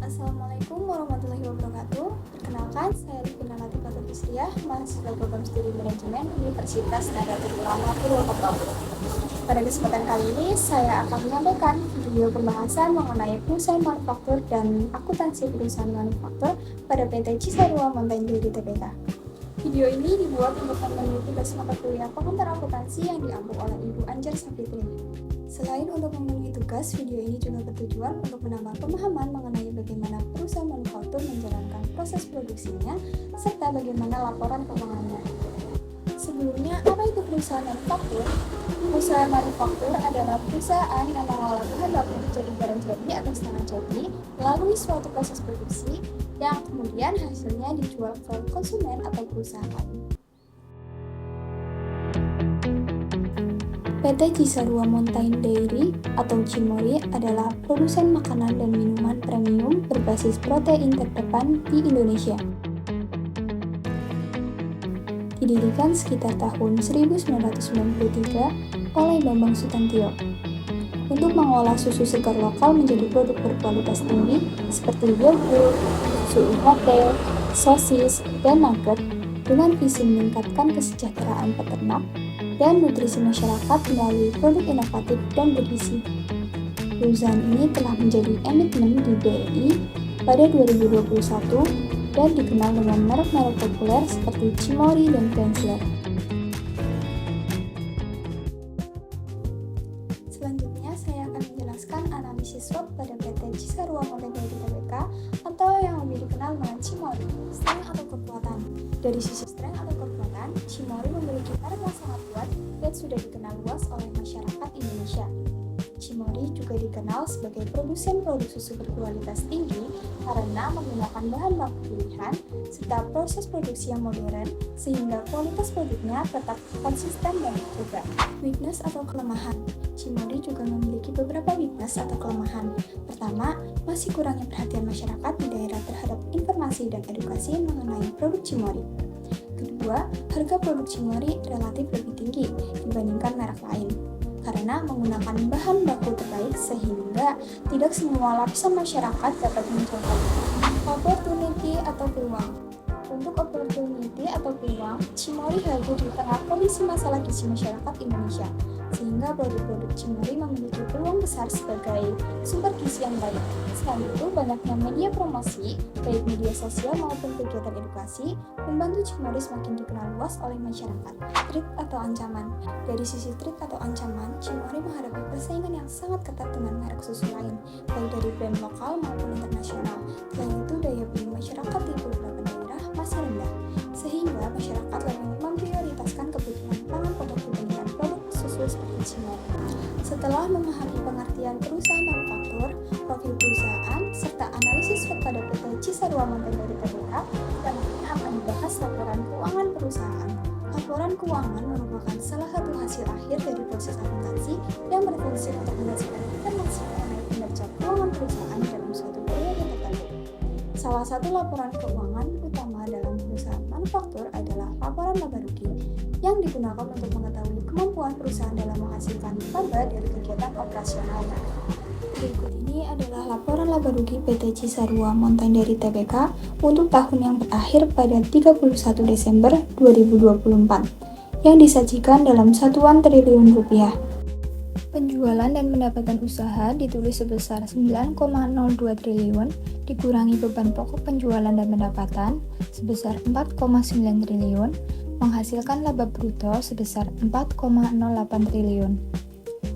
Assalamualaikum warahmatullahi wabarakatuh. Perkenalkan, saya Livina Latifah Fistriah, mahasiswa program studi manajemen Universitas Nahdlatul Ulama Purwokerto. Pada kesempatan kali ini, saya akan menyampaikan video pembahasan mengenai perusahaan manufaktur dan akuntansi perusahaan manufaktur pada PT Cisarua Mountain Dairy Tbk. Video ini dibuat untuk memenuhi tugas mata kuliah pengantar akuntansi yang diampu oleh Ibu Anjar Safitri. Selain untuk memenuhi tugas, video ini juga bertujuan untuk menambah pemahaman mengenai bagaimana perusahaan manufaktur menjalankan proses produksinya, serta bagaimana laporan keuangannya. Sebelumnya, apa itu perusahaan manufaktur? Perusahaan manufaktur adalah perusahaan yang mengolah bahan baku menjadi barang jadi atau setengah jadi melalui suatu proses produksi yang kemudian hasilnya dijual ke konsumen atau perusahaan. PT Cisarua Mountain Dairy atau Cimory adalah produsen makanan dan minuman premium berbasis protein terdepan di Indonesia. Didirikan sekitar tahun 1993 oleh Bambang Sutantio untuk mengolah susu segar lokal menjadi produk berkualitas tinggi seperti yogurt, susu hotel, sosis, dan nugget dengan visi meningkatkan kesejahteraan peternak dan nutrisi masyarakat melalui produk inovatif dan bergizi. Perusahaan ini telah menjadi emiten di BRI pada 2021 dan dikenal dengan merek-merek populer seperti Cimory dan Gensler. Selanjutnya, saya akan menjelaskan analisis SWOT pada PT Cisarua Mountain Dairy Tbk atau yang lebih dikenal dengan Cimory. Strength atau kekuatan. Dari sisi strength atau kekuatan, Cimory memiliki merek yang sangat kuat dan sudah dikenal luas oleh masyarakat Indonesia. Cimory juga dikenal sebagai produsen produk susu berkualitas tinggi karena menggunakan bahan baku pilihan serta proses produksi yang modern sehingga kualitas produknya tetap konsisten dan terjaga. Weakness atau kelemahan. Cimory juga memiliki beberapa weakness atau kelemahan. Pertama, masih kurangnya perhatian masyarakat di daerah terhadap informasi dan edukasi mengenai produk Cimory. Kedua, harga produk Cimory relatif lebih tinggi dibandingkan merek lain karena menggunakan bahan baku terbaik sehingga tidak semua lapisan masyarakat dapat mencoba. Opportunity atau peluang. Untuk opportunity atau peluang, Cimory hadir di tengah kondisi masalah gizi masyarakat Indonesia, sehingga produk-produk Cimory memiliki peluang besar sebagai sumber gizi yang baik. Selain itu, banyaknya media promosi, baik media sosial maupun kegiatan edukasi, membantu Cimory semakin dikenal luas oleh masyarakat. Threat atau ancaman. Dari sisi threat atau ancaman, Cimory menghadapi persaingan yang sangat ketat dengan merek susu lain, baik dari brand lokal maupun internasional. Selain itu, daya beli masyarakat di beberapa daerah masih rendah, sehingga masyarakat lebih memprioritaskan kebutuhan pangan pokok dibandingkan produk susu seperti Cimory. Setelah memahami pengertian perusahaan manufaktur, profil perusahaan, serta analisis kepada PT Cisarua Mountain Dairy Tbk, selanjutnya akan dibahas laporan keuangan perusahaan. Laporan keuangan merupakan salah satu hasil akhir dari proses akuntansi yang berfungsi untuk menghasilkan informasi mengenai kinerja keuangan perusahaan dalam suatu periode tertentu. Salah satu laporan keuangan utama dalam perusahaan manufaktur adalah laporan laba rugi yang digunakan untuk mengetahui kemampuan perusahaan dalam menghasilkan laba dari kegiatan operasionalnya. Berikut ini adalah laporan laba rugi PT Cisarua Mountain Dairy Tbk untuk tahun yang berakhir pada 31 Desember 2024 yang disajikan dalam satuan triliun rupiah. Penjualan dan pendapatan usaha ditulis sebesar 9,02 triliun dikurangi beban pokok penjualan dan pendapatan sebesar 4,9 triliun menghasilkan laba bruto sebesar 4,08 triliun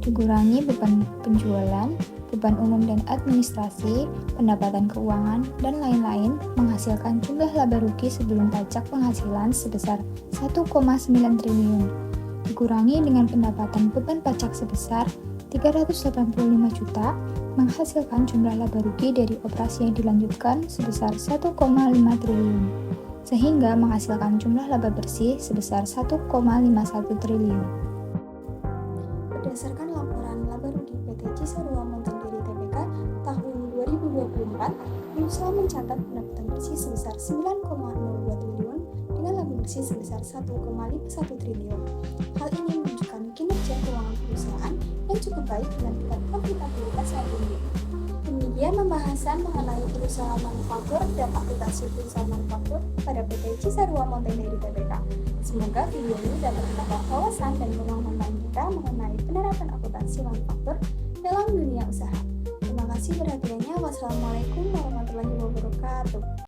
dikurangi beban penjualan, beban umum dan administrasi, pendapatan keuangan, dan lain-lain menghasilkan jumlah laba rugi sebelum pajak penghasilan sebesar 1,9 triliun dikurangi dengan pendapatan beban pajak sebesar 385 juta menghasilkan jumlah laba rugi dari operasi yang dilanjutkan sebesar 1,5 triliun sehingga menghasilkan jumlah laba bersih sebesar 1,51 triliun. Berdasarkan laporan laba rugi PT Cisarua Mountain Dairy Tbk tahun 2024, perusahaan mencatat pendapatan bersih sebesar 9,02 triliun dengan laba bersih sebesar 1,51 triliun. Hal ini menunjukkan kinerja keuangan perusahaan yang cukup baik dengan tingkat profitabilitas yang tinggi. Demikian pembahasan mengenai perusahaan manufaktur dan akuntansi perusahaan manufaktur pada PT Cisarua Mountain Dairy Tbk. Semoga video ini dapat menambah wawasan dan pemahaman kita mengenai penerapan akuntansi manufaktur dalam dunia usaha. Terima kasih perhatiannya. Wassalamualaikum warahmatullahi wabarakatuh.